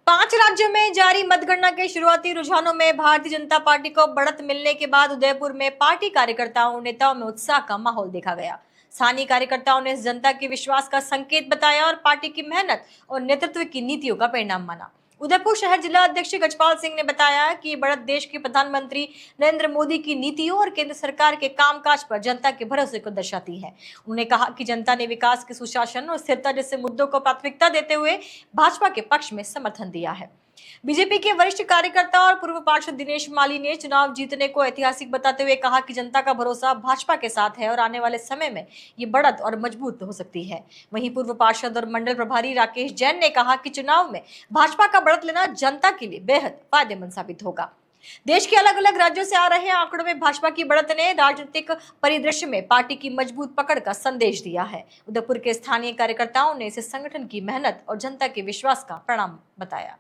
5 राज्यों में जारी मतगणना के शुरुआती रुझानों में भारतीय जनता पार्टी को बढ़त मिलने के बाद उदयपुर में पार्टी कार्यकर्ताओं और नेताओं में उत्साह का माहौल देखा गया। स्थानीय कार्यकर्ताओं ने जनता के विश्वास का संकेत बताया और पार्टी की मेहनत और नेतृत्व की नीतियों का परिणाम माना। उदयपुर शहर जिला अध्यक्ष गजपाल सिंह ने बताया कि बढ़त देश के प्रधानमंत्री नरेंद्र मोदी की नीतियों और केंद्र सरकार के कामकाज पर जनता के भरोसे को दर्शाती है। उन्होंने कहा कि जनता ने विकास के सुशासन और स्थिरता जैसे मुद्दों को प्राथमिकता देते हुए भाजपा के पक्ष में समर्थन दिया है। बीजेपी के वरिष्ठ कार्यकर्ता और पूर्व पार्षद दिनेश माली ने चुनाव जीतने को ऐतिहासिक बताते हुए कहा कि जनता का भरोसा भाजपा के साथ है और आने वाले समय में ये बढ़त और मजबूत हो सकती है। वहीं पूर्व पार्षद और मंडल प्रभारी राकेश जैन ने कहा कि चुनाव में भाजपा का बढ़त लेना जनता के लिए बेहद फायदेमंद साबित होगा। देश के अलग अलग राज्यों से आ रहे आंकड़ों में भाजपा की बढ़त ने राजनीतिक परिदृश्य में पार्टी की मजबूत पकड़ का संदेश दिया है। उदयपुर के स्थानीय कार्यकर्ताओं ने इसे संगठन की मेहनत और जनता के विश्वास का परिणाम बताया।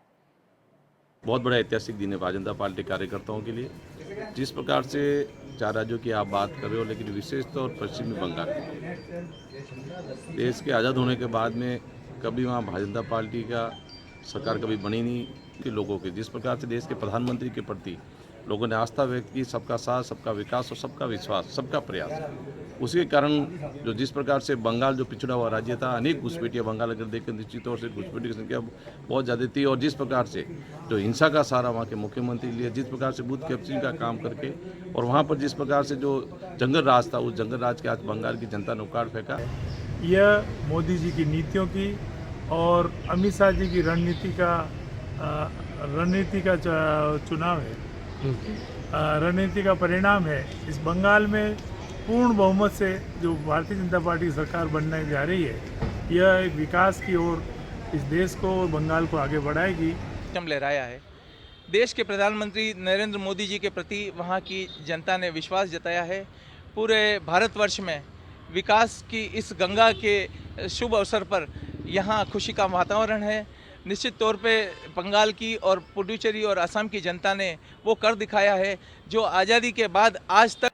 बहुत बड़ा ऐतिहासिक दिन है भारतीय जनता पार्टी कार्यकर्ताओं के लिए। जिस प्रकार से 4 राज्यों की आप बात कर रहे हो, लेकिन विशेष तौर पर पश्चिमी बंगाल, देश के आज़ाद होने के बाद में कभी वहाँ भारतीय जनता पार्टी का सरकार कभी बनी नहीं कि लोगों के जिस प्रकार से देश के प्रधानमंत्री के प्रति लोगों ने आस्था व्यक्त की, सबका साथ, सबका विकास और सबका विश्वास, सबका प्रयास, उसी के कारण जो जिस प्रकार से बंगाल जो पिछड़ा हुआ राज्य था, अनेक घुसपैठियाँ बंगाल अगर देखें निश्चित तौर से घुसपैठी की संख्या बहुत ज़्यादा थी। और जिस प्रकार से जो हिंसा का सहारा वहाँ के मुख्यमंत्री लिए, जिस प्रकार से बूथ कैप्चरिंग का काम करके और वहाँ पर जिस प्रकार से जो जंगल राज था, उस जंगल राज के आज बंगाल की जनता ने उखाड़ फेंका। यह मोदी जी की नीतियों की और अमित शाह जी की रणनीति का चुनाव है, रणनीति का परिणाम है। इस बंगाल में पूर्ण बहुमत से जो भारतीय जनता पार्टी की सरकार बनने जा रही है, यह एक विकास की ओर इस देश को और बंगाल को आगे बढ़ाएगी। लहराया है। देश के प्रधानमंत्री नरेंद्र मोदी जी के प्रति वहाँ की जनता ने विश्वास जताया है। पूरे भारतवर्ष में विकास की इस गंगा के शुभ अवसर पर यहाँ खुशी का वातावरण है। निश्चित तौर पे बंगाल की और पुडुचेरी और असम की जनता ने वो कर दिखाया है जो आज़ादी के बाद आज तक